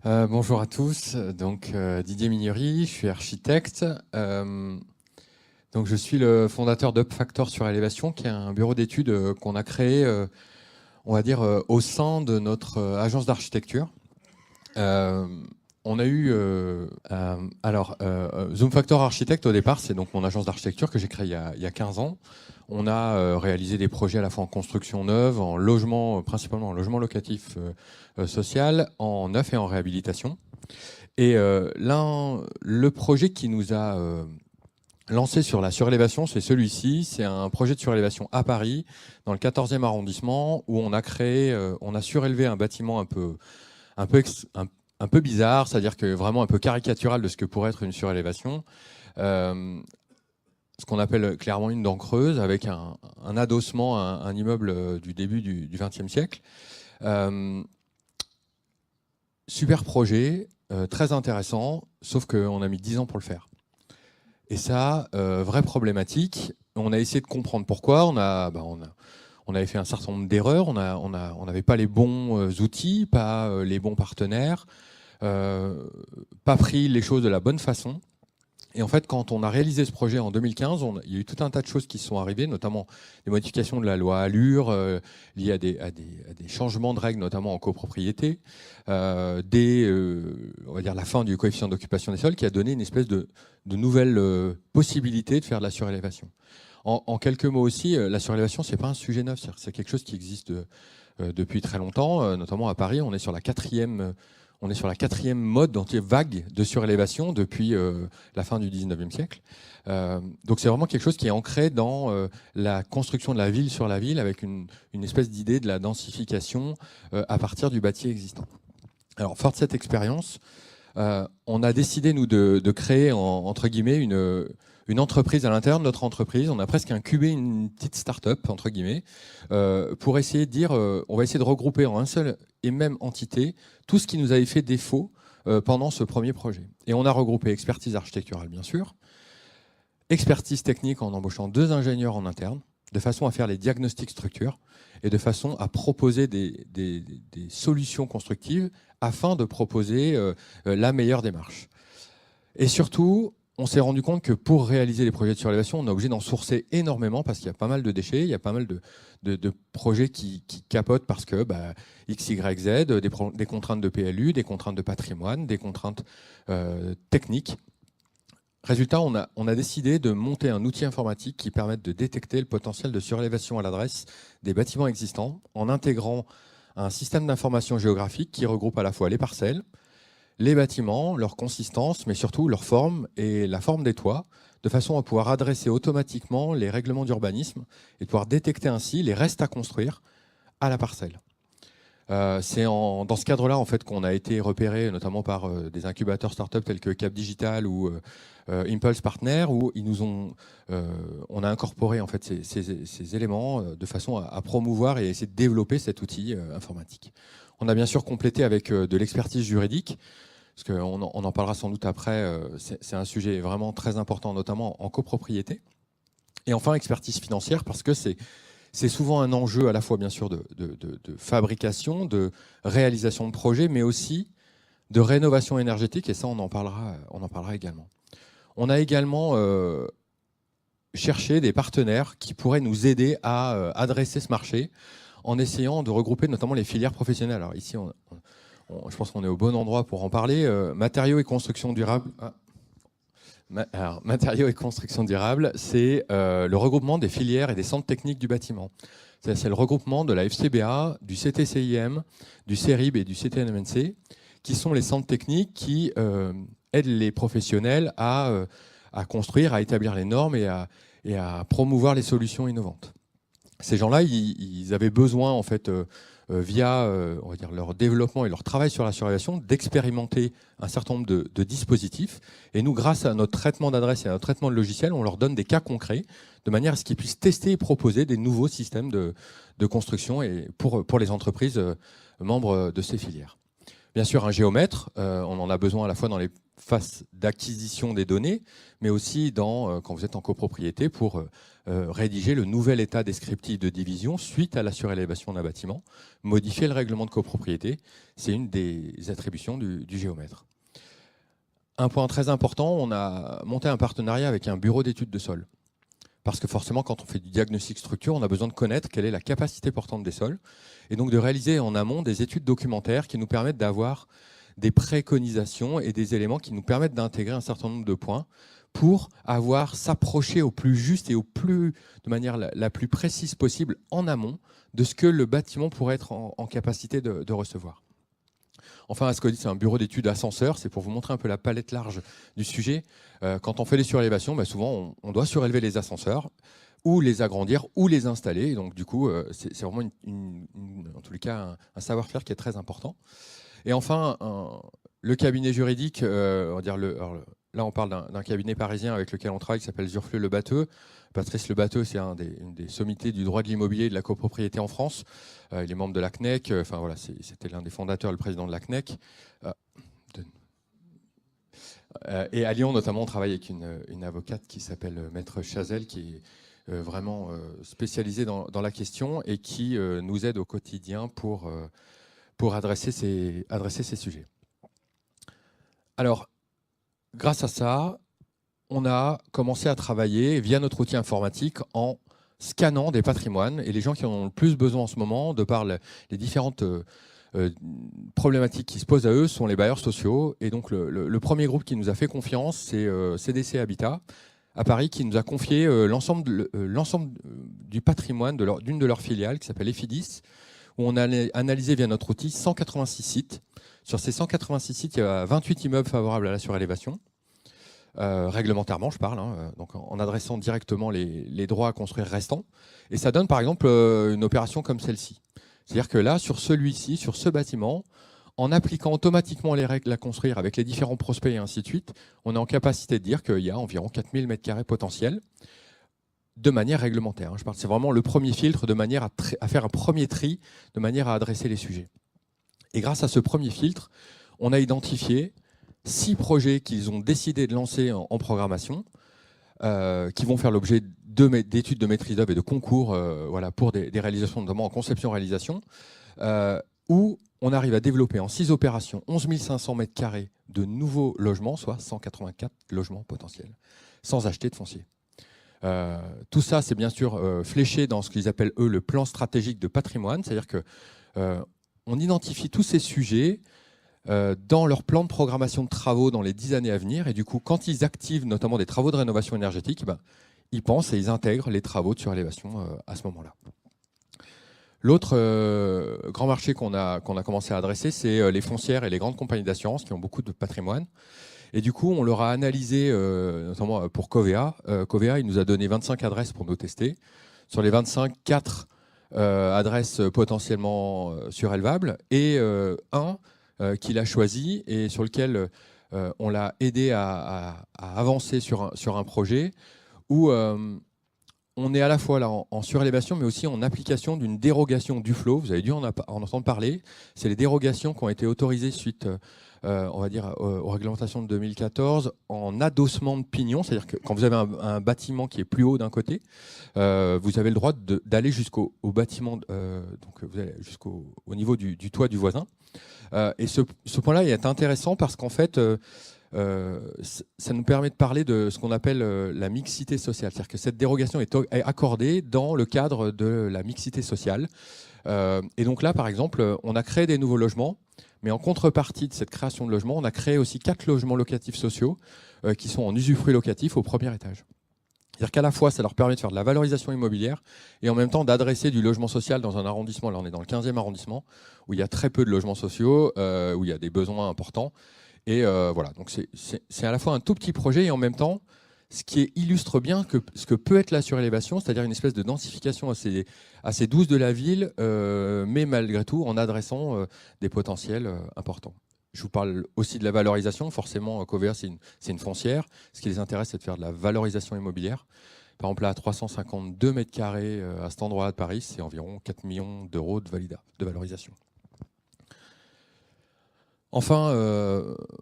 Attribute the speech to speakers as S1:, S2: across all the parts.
S1: Bonjour à tous, donc Didier Mignery, je suis architecte. Donc je suis le fondateur d'UpFactor sur Élévation, qui est un bureau d'études qu'on a créé, on va dire, au sein de notre agence d'architecture. Euh, on a eu Zoom Factor Architect au départ, c'est donc mon agence d'architecture que j'ai créée il y a 15 ans. On a réalisé des projets à la fois en construction neuve, en logement, principalement en logement locatif social, en neuf et en réhabilitation. Et le projet qui nous a lancé sur la surélévation, c'est celui-ci. C'est un projet de surélévation à Paris, dans le 14e arrondissement, où on a créé, on a surélevé un bâtiment un peu, un peu bizarre, c'est-à-dire que vraiment un peu caricatural de ce que pourrait être une surélévation. Euh, Ce qu'on appelle clairement une dent creuse, avec un adossement à un immeuble du début du XXe siècle. Euh, Super projet, très intéressant, sauf qu'on a mis 10 ans pour le faire. Et ça, vraie problématique. On a essayé de comprendre pourquoi. On avait fait un certain nombre d'erreurs. On n'avait pas les bons outils, pas les bons partenaires, pas pris les choses de la bonne façon. Et en fait, quand on a réalisé ce projet en 2015, il y a eu tout un tas de choses qui sont arrivées, notamment des modifications de la loi Allure liées à des changements de règles, notamment en copropriété, on va dire la fin du coefficient d'occupation des sols, qui a donné une espèce de nouvelle possibilité de faire de la surélévation. En quelques mots aussi, la surélévation, c'est pas un sujet neuf, c'est quelque chose qui existe depuis très longtemps, notamment à Paris. On est sur la quatrième mode vague de surélévation depuis la fin du 19e siècle. Donc c'est vraiment quelque chose qui est ancré dans la construction de la ville sur la ville, avec une espèce d'idée de la densification à partir du bâti existant. Alors, fort de cette expérience, on a décidé, nous, de créer, entre guillemets, une entreprise à l'intérieur de notre entreprise. On a presque incubé une petite start-up, entre guillemets, pour essayer de dire, on va essayer de regrouper en un seul et même entité tout ce qui nous avait fait défaut pendant ce premier projet. Et on a regroupé expertise architecturale, bien sûr, expertise technique en embauchant 2 ingénieurs en interne, de façon à faire les diagnostics structures et de façon à proposer des solutions constructives afin de proposer la meilleure démarche. Et surtout, on s'est rendu compte que pour réaliser les projets de surélévation, on est obligé d'en sourcer énormément parce qu'il y a pas mal de déchets, il y a pas mal de projets qui capotent parce que X, Y, Z, des contraintes de PLU, des contraintes de patrimoine, des contraintes techniques. Résultat, on a décidé de monter un outil informatique qui permette de détecter le potentiel de surélévation à l'adresse des bâtiments existants en intégrant un système d'information géographique qui regroupe à la fois les parcelles, les bâtiments, leur consistance, mais surtout leur forme et la forme des toits, de façon à pouvoir adresser automatiquement les règlements d'urbanisme et de pouvoir détecter ainsi les restes à construire à la parcelle. C'est dans ce cadre-là en fait, qu'on a été repéré notamment par des incubateurs start-up tels que Cap Digital ou Impulse Partner, où on a incorporé en fait, ces éléments de façon à promouvoir et à essayer de développer cet outil informatique. On a bien sûr complété avec de l'expertise juridique, parce qu'on en parlera sans doute après, c'est un sujet vraiment très important, notamment en copropriété. Et enfin, expertise financière, parce que c'est souvent un enjeu à la fois, bien sûr, de fabrication, de réalisation de projets, mais aussi de rénovation énergétique, et ça, on en parlera également. On a également cherché des partenaires qui pourraient nous aider à adresser ce marché en essayant de regrouper notamment les filières professionnelles. Alors ici, je pense qu'on est au bon endroit pour en parler. Matériaux et construction durable. Alors, matériaux et construction durable, c'est le regroupement des filières et des centres techniques du bâtiment. C'est le regroupement de la FCBA, du CTCIM, du CERIB et du CTNMNC, qui sont les centres techniques qui aident les professionnels à construire, à établir les normes et à promouvoir les solutions innovantes. Ces gens-là, ils avaient besoin, en fait, via on va dire, leur développement et leur travail sur la surélévation, d'expérimenter un certain nombre de dispositifs. Et nous, grâce à notre traitement d'adresse et à notre traitement de logiciel, on leur donne des cas concrets, de manière à ce qu'ils puissent tester et proposer des nouveaux systèmes de construction et pour les entreprises membres de ces filières. Bien sûr, un géomètre, on en a besoin à la fois dans les phases d'acquisition des données, mais aussi quand vous êtes en copropriété pour rédiger le nouvel état descriptif de division suite à la surélévation d'un bâtiment, modifier le règlement de copropriété. C'est une des attributions du géomètre. Un point très important, on a monté un partenariat avec un bureau d'études de sol. Parce que forcément, quand on fait du diagnostic structure, on a besoin de connaître quelle est la capacité portante des sols, et donc de réaliser en amont des études documentaires qui nous permettent d'avoir des préconisations et des éléments qui nous permettent d'intégrer un certain nombre de points pour s'approcher au plus juste et de manière la plus précise possible en amont de ce que le bâtiment pourrait être en capacité de recevoir. Enfin, Ascodis, c'est un bureau d'études ascenseur. C'est pour vous montrer un peu la palette large du sujet. Quand on fait des surélévations, souvent, on doit surélever les ascenseurs ou les agrandir ou les installer. Et donc, du coup, c'est vraiment, en tous les cas, un savoir-faire qui est très important. Et enfin, le cabinet juridique, on va dire là, on parle d'un cabinet parisien avec lequel on travaille qui s'appelle Zurfleux Le Batteux. Patrice Le Batteux, c'est une des sommités du droit de l'immobilier et de la copropriété en France. Il est membre de la CNEC. Enfin, voilà, c'était l'un des fondateurs, le président de la CNEC. Et à Lyon, notamment, on travaille avec une avocate qui s'appelle Maître Chazelle, qui est vraiment spécialisée dans la question et qui nous aide au quotidien pour adresser ces sujets. Alors, grâce à ça, on a commencé à travailler via notre outil informatique en scannant des patrimoines. Et les gens qui en ont le plus besoin en ce moment, de par les différentes problématiques qui se posent à eux, sont les bailleurs sociaux. Et donc, le premier groupe qui nous a fait confiance, c'est CDC Habitat, à Paris, qui nous a confié l'ensemble du patrimoine d'une de leurs filiales, qui s'appelle Efidis, où on a analysé via notre outil 186 sites. Sur ces 186 sites, il y a 28 immeubles favorables à la surélévation. Réglementairement, je parle, donc en adressant directement les droits à construire restants. Et ça donne par exemple une opération comme celle-ci. C'est-à-dire que là, sur celui-ci, sur ce bâtiment, en appliquant automatiquement les règles à construire avec les différents prospects et ainsi de suite, on est en capacité de dire qu'il y a environ 4000 m² potentiels de manière réglementaire. C'est vraiment le premier filtre de manière à faire un premier tri, de manière à adresser les sujets. Et grâce à ce premier filtre, on a identifié 6 projets qu'ils ont décidé de lancer en programmation, qui vont faire l'objet d'études de maîtrise d'œuvre et de concours pour des réalisations, notamment en conception-réalisation, où on arrive à développer en 6 opérations 11 500 m² de nouveaux logements, soit 184 logements potentiels, sans acheter de foncier. Tout ça, c'est bien sûr fléché dans ce qu'ils appellent, eux, le plan stratégique de patrimoine, c'est-à-dire qu'on identifie tous ces sujets dans leur plan de programmation de travaux dans les 10 années à venir. Et du coup, quand ils activent notamment des travaux de rénovation énergétique, ils pensent et ils intègrent les travaux de surélévation à ce moment-là. L'autre grand marché qu'on a commencé à adresser, c'est les foncières et les grandes compagnies d'assurance qui ont beaucoup de patrimoine. Et du coup, on leur a analysé, notamment pour Covea. Covea, il nous a donné 25 adresses pour nous tester. Sur les 25, 4 adresses potentiellement surélevables et un qu'il a choisi et sur lequel on l'a aidé à avancer sur un projet où on est à la fois là en surélévation, mais aussi en application d'une dérogation du flot. Vous avez dû en entendre parler. C'est les dérogations qui ont été autorisées suite, on va dire, aux réglementations de 2014 en adossement de pignon. C'est-à-dire que quand vous avez un bâtiment qui est plus haut d'un côté, vous avez le droit d'aller jusqu'au bâtiment, donc vous allez jusqu'au niveau du toit du voisin. Et ce point-là est intéressant parce qu'en fait, ça nous permet de parler de ce qu'on appelle la mixité sociale. C'est-à-dire que cette dérogation est accordée dans le cadre de la mixité sociale. Et donc là, par exemple, on a créé des nouveaux logements, mais en contrepartie de cette création de logements, on a créé aussi 4 logements locatifs sociaux qui sont en usufruit locatif au premier étage. C'est-à-dire qu'à la fois, ça leur permet de faire de la valorisation immobilière et en même temps d'adresser du logement social dans un arrondissement. Là, on est dans le 15e arrondissement, où il y a très peu de logements sociaux, où il y a des besoins importants. Et voilà, donc c'est à la fois un tout petit projet et en même temps, ce qui illustre bien ce que peut être la surélévation, c'est-à-dire une espèce de densification assez douce de la ville, mais malgré tout en adressant des potentiels importants. Je vous parle aussi de la valorisation. Forcément, Covea, c'est une foncière. Ce qui les intéresse, c'est de faire de la valorisation immobilière. Par exemple, là, à 352 m² à cet endroit-là de Paris, c'est environ 4 millions d'euros de valorisation. Enfin,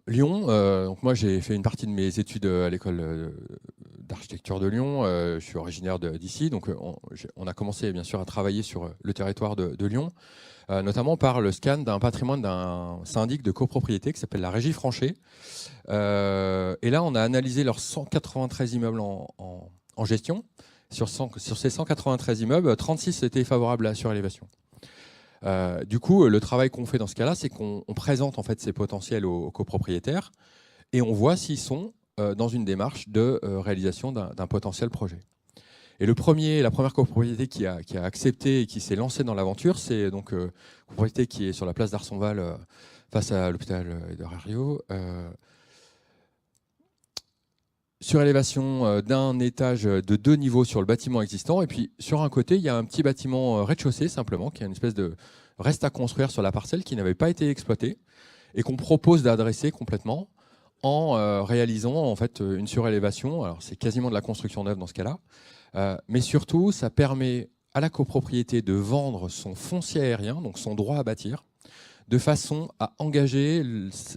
S1: Lyon. Donc moi, j'ai fait une partie de mes études à l'école d'architecture de Lyon. Je suis originaire d'ici, donc on a commencé bien sûr à travailler sur le territoire de Lyon, notamment par le scan d'un patrimoine d'un syndic de copropriété qui s'appelle la Régie Franchet. Et là, on a analysé leurs 193 immeubles en gestion. Sur ces 193 immeubles, 36 étaient favorables à la surélévation. Du coup, le travail qu'on fait dans ce cas-là, c'est qu'on présente en fait ces potentiels aux copropriétaires et on voit s'ils sont dans une démarche de réalisation d'un potentiel projet. Et la première copropriété qui a accepté et qui s'est lancée dans l'aventure, c'est donc une copropriété qui est sur la place d'Arsonval, face à l'hôpital Édouard Herriot. Surélévation d'un étage de 2 niveaux sur le bâtiment existant. Et puis sur un côté, il y a un petit bâtiment rez-de-chaussée simplement, qui est une espèce de reste à construire sur la parcelle qui n'avait pas été exploité et qu'on propose d'adresser complètement en réalisant en fait une surélévation. Alors c'est quasiment de la construction neuve dans ce cas-là. Mais surtout, ça permet à la copropriété de vendre son foncier aérien, donc son droit à bâtir, de façon à engager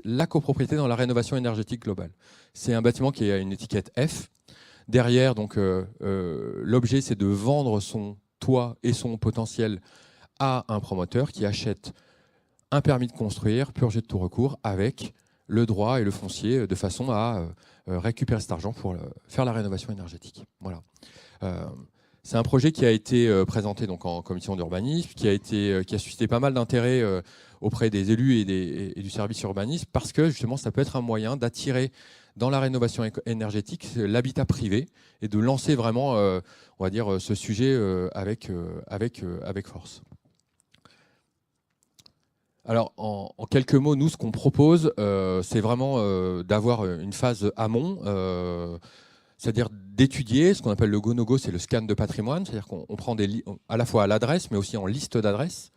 S1: la copropriété dans la rénovation énergétique globale. C'est un bâtiment qui a une étiquette F. Derrière, donc, l'objet, c'est de vendre son toit et son potentiel à un promoteur qui achète un permis de construire, purgé de tout recours, avec le droit et le foncier, de façon à récupérer cet argent pour faire la rénovation énergétique. Voilà. C'est un projet qui a été présenté donc en commission d'urbanisme, qui a suscité pas mal d'intérêt auprès des élus et du service urbanisme, parce que justement ça peut être un moyen d'attirer dans la rénovation énergétique l'habitat privé et de lancer vraiment, on va dire, ce sujet avec force. Alors, en quelques mots, nous, ce qu'on propose, c'est vraiment d'avoir une phase amont, c'est-à-dire d'étudier ce qu'on appelle le go-no-go, c'est le scan de patrimoine, c'est-à-dire qu'on prend à la fois à l'adresse, mais aussi en liste d'adresses.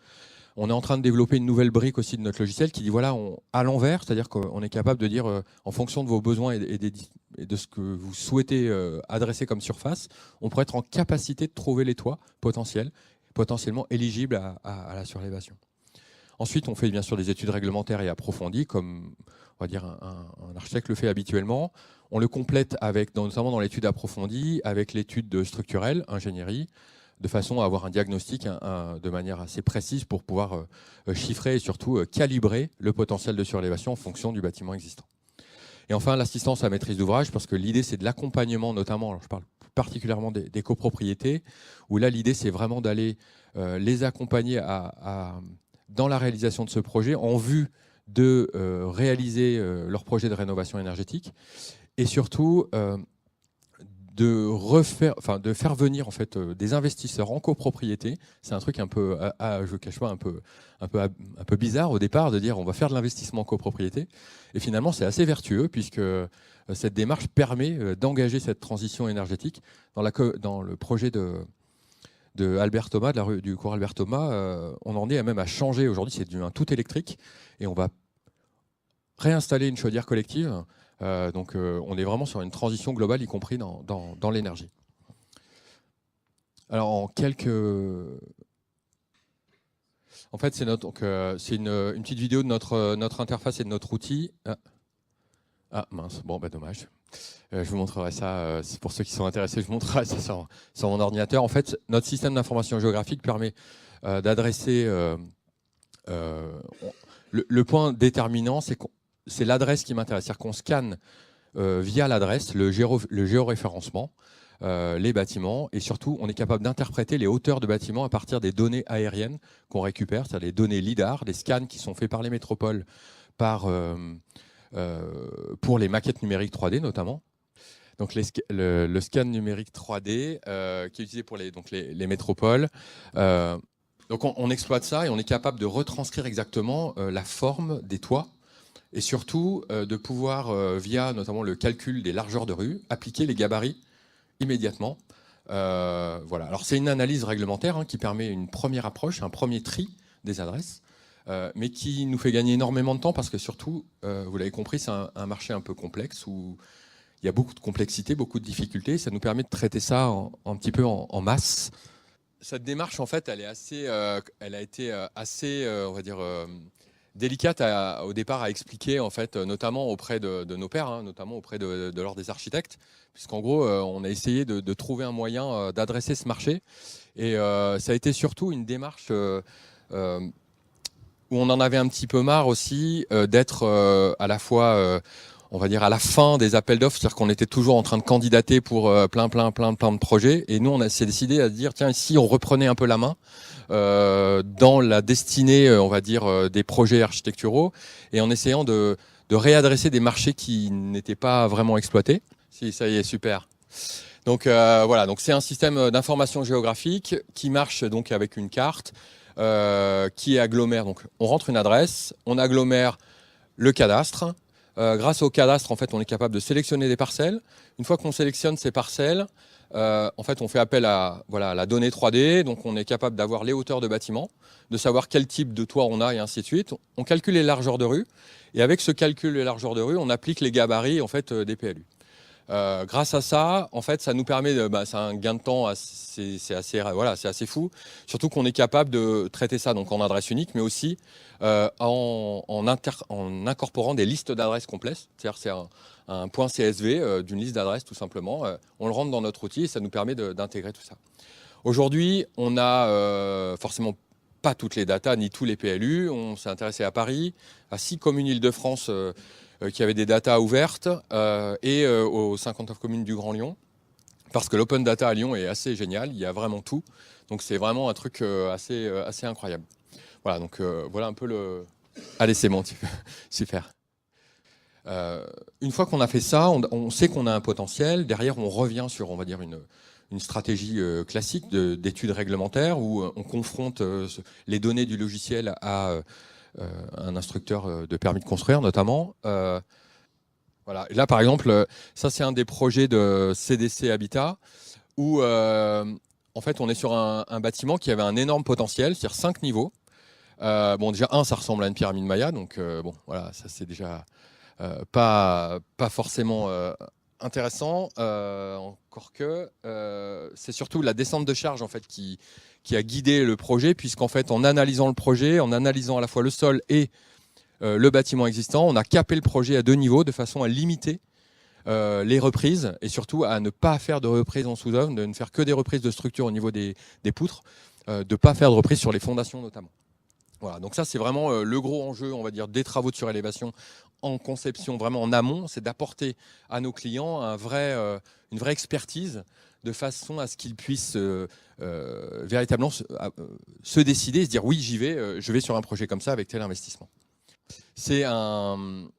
S1: On est en train de développer une nouvelle brique aussi de notre logiciel qui dit, voilà, à l'envers, c'est-à-dire qu'on est capable de dire, en fonction de vos besoins et de ce que vous souhaitez adresser comme surface, on pourrait être en capacité de trouver les toits potentiellement éligibles à la surélévation. Ensuite, on fait bien sûr des études réglementaires et approfondies, comme on va dire un architecte le fait habituellement. On le complète avec, notamment dans l'étude approfondie, avec l'étude structurelle, ingénierie, de façon à avoir un diagnostic de manière assez précise pour pouvoir chiffrer et surtout calibrer le potentiel de surélévation en fonction du bâtiment existant. Et enfin, l'assistance à maîtrise d'ouvrage, parce que l'idée, c'est de l'accompagnement, notamment, alors je parle particulièrement des copropriétés, où là, l'idée, c'est vraiment d'aller les accompagner dans la réalisation de ce projet en vue de réaliser leur projet de rénovation énergétique et surtout de faire venir en fait des investisseurs en copropriété. C'est un truc un peu, je ne cache pas, un peu bizarre au départ de dire on va faire de l'investissement en copropriété. Et finalement, c'est assez vertueux puisque cette démarche permet d'engager cette transition énergétique dans le projet de Albert Thomas, du cours Albert Thomas. On en est même à changer. Aujourd'hui, c'est un tout électrique et on va réinstaller une chaudière collective. Donc on est vraiment sur une transition globale, y compris dans l'énergie. Alors en fait, c'est une petite vidéo de notre interface et de notre outil. Ah mince, bon bah dommage. Je vous montrerai ça, pour ceux qui sont intéressés, je vous montrerai ça sur mon ordinateur. En fait, notre système d'information géographique permet d'adresser... le point déterminant, c'est l'adresse qui m'intéresse. C'est-à-dire qu'on scanne via l'adresse, le géoréférencement, les bâtiments, et surtout, on est capable d'interpréter les hauteurs de bâtiments à partir des données aériennes qu'on récupère, c'est-à-dire les données LIDAR, des scans qui sont faits par les métropoles, pour les maquettes numériques 3D notamment. Donc le scan numérique 3D qui est utilisé pour les métropoles. Donc on exploite ça et on est capable de retranscrire exactement la forme des toits et surtout de pouvoir, via notamment le calcul des largeurs de rue, appliquer les gabarits immédiatement. Voilà. Alors c'est une analyse réglementaire qui permet une première approche, un premier tri des adresses, mais qui nous fait gagner énormément de temps parce que surtout, vous l'avez compris, c'est un marché un peu complexe où il y a beaucoup de complexité, beaucoup de difficultés. Ça nous permet de traiter ça un petit peu en masse. Cette démarche, en fait, elle a été assez, on va dire, délicate au départ à expliquer, en fait, notamment auprès de nos pairs, hein, notamment auprès de l'ordre des architectes, puisqu'en gros, on a essayé de trouver un moyen d'adresser ce marché. Et ça a été surtout une démarche où on en avait un petit peu marre aussi d'être à la fois, on va dire, à la fin des appels d'offres, c'est-à-dire qu'on était toujours en train de candidater pour plein de projets. Et nous, on s'est décidé à se dire, tiens, ici, on reprenait un peu la main dans la destinée, on va dire, des projets architecturaux, et en essayant de réadresser des marchés qui n'étaient pas vraiment exploités. Si, ça y est, super. Donc voilà, donc c'est un système d'information géographique qui marche donc avec une carte qui agglomère. Donc on rentre une adresse, on agglomère le cadastre. Grâce au cadastre, en fait, on est capable de sélectionner des parcelles. Une fois qu'on sélectionne ces parcelles, en fait, on fait appel à la donnée 3D. Donc on est capable d'avoir les hauteurs de bâtiments, de savoir quel type de toit on a et ainsi de suite. On calcule les largeurs de rue. Et avec ce calcul des largeurs de rue, on applique les gabarits en fait, des PLU. Grâce à ça, en fait, ça nous permet c'est un gain de temps, c'est assez fou. Surtout qu'on est capable de traiter ça donc en adresse unique, mais aussi en incorporant des listes d'adresses complexes. C'est-à-dire c'est un point CSV d'une liste d'adresses tout simplement. On le rentre dans notre outil et ça nous permet d'intégrer tout ça. Aujourd'hui, on n'a forcément pas toutes les datas ni tous les PLU. On s'est intéressé à Paris, à 6 communes Île-de-France qui avaient des datas ouvertes et aux 59 communes du Grand Lyon. Parce que l'open data à Lyon est assez génial, il y a vraiment tout. Donc c'est vraiment un truc assez incroyable. Voilà, donc voilà un peu le... Allez, c'est bon, super. Une fois qu'on a fait ça, on sait qu'on a un potentiel. Derrière, on revient sur, on va dire, une stratégie classique d'études réglementaires où on confronte les données du logiciel à un instructeur de permis de construire, notamment. Voilà. Et là, par exemple, ça, c'est un des projets de CDC Habitat où, en fait, on est sur un bâtiment qui avait un énorme potentiel, c'est-à-dire 5 niveaux. Bon, déjà, ça ressemble à une pyramide Maya, donc bon, voilà, ça, c'est déjà pas forcément intéressant, encore que c'est surtout la descente de charge en fait qui a guidé le projet, puisqu'en fait en analysant le projet, en analysant à la fois le sol et le bâtiment existant, on a capé le projet à 2 niveaux de façon à limiter les reprises et surtout à ne pas faire de reprises en sous-œuvre, de ne faire que des reprises de structure au niveau des poutres, de ne pas faire de reprises sur les fondations notamment. Voilà, donc ça c'est vraiment le gros enjeu, on va dire, des travaux de surélévation en conception, vraiment en amont, c'est d'apporter à nos clients une vraie expertise de façon à ce qu'ils puissent véritablement se décider et se dire oui, j'y vais, je vais sur un projet comme ça avec tel investissement. C'est un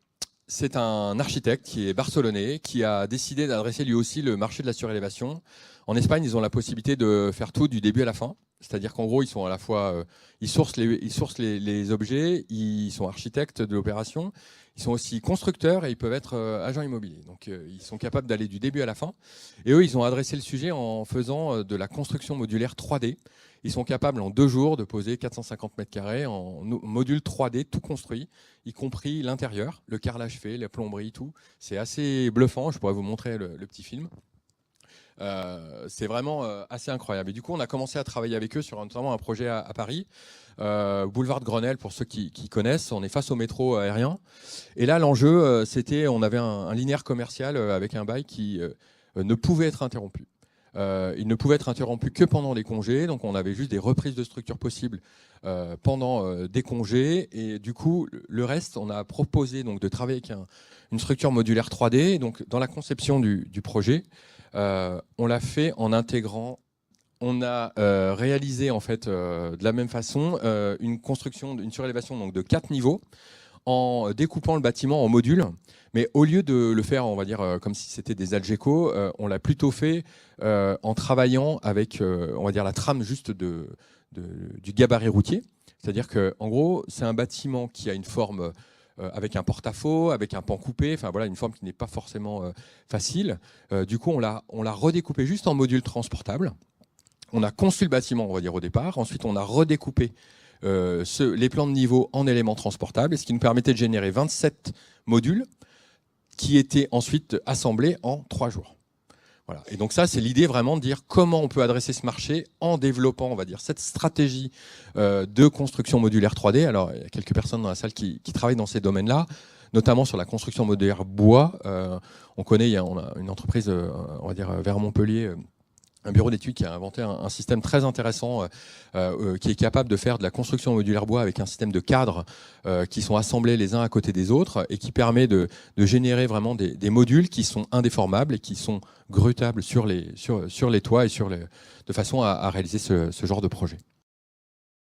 S1: architecte qui est barcelonais, qui a décidé d'adresser lui aussi le marché de la surélévation. En Espagne, ils ont la possibilité de faire tout du début à la fin. C'est-à-dire qu'en gros, ils sont à la fois, ils sourcent les objets, ils sont architectes de l'opération, ils sont aussi constructeurs et ils peuvent être agents immobiliers. Donc, ils sont capables d'aller du début à la fin. Et eux, ils ont adressé le sujet en faisant de la construction modulaire 3D. Ils sont capables en 2 jours de poser 450 mètres carrés en module 3D, tout construit, y compris l'intérieur, le carrelage fait, la plomberie, tout. C'est assez bluffant, je pourrais vous montrer le petit film. C'est vraiment assez incroyable. Et du coup, on a commencé à travailler avec eux sur notamment un projet à Paris, boulevard de Grenelle, pour ceux qui connaissent. On est face au métro aérien. Et là, l'enjeu, c'était, on avait un linéaire commercial avec un bail qui ne pouvait être interrompu. Il ne pouvait être interrompu que pendant les congés, donc on avait juste des reprises de structure possibles pendant des congés. Et du coup, le reste, on a proposé donc de travailler avec une structure modulaire 3D. Donc, dans la conception du projet, on l'a fait en intégrant. On a réalisé en fait de la même façon une construction, une surélévation donc de 4 niveaux, en découpant le bâtiment en modules. Mais au lieu de le faire, on va dire, comme si c'était des Algeco, on l'a plutôt fait en travaillant avec, on va dire, la trame juste du gabarit routier. C'est-à-dire qu'en gros, c'est un bâtiment qui a une forme avec un porte-à-faux, avec un pan coupé, enfin voilà, une forme qui n'est pas forcément facile. Du coup, on l'a redécoupé juste en modules transportables. On a conçu le bâtiment, on va dire, au départ. Ensuite, on a redécoupé les plans de niveau en éléments transportables, et ce qui nous permettait de générer 27 modules qui étaient ensuite assemblés en 3 jours. Voilà. Et donc ça, c'est l'idée vraiment de dire comment on peut adresser ce marché en développant, on va dire, cette stratégie de construction modulaire 3D. Alors, il y a quelques personnes dans la salle qui travaillent dans ces domaines-là, notamment sur la construction modulaire bois. On connaît, on a une entreprise, on va dire, vers Montpellier, un bureau d'études qui a inventé un système très intéressant qui est capable de faire de la construction modulaire bois avec un système de cadres qui sont assemblés les uns à côté des autres et qui permet de générer vraiment des modules qui sont indéformables et qui sont grutables sur les toits et de façon à réaliser ce genre de projet.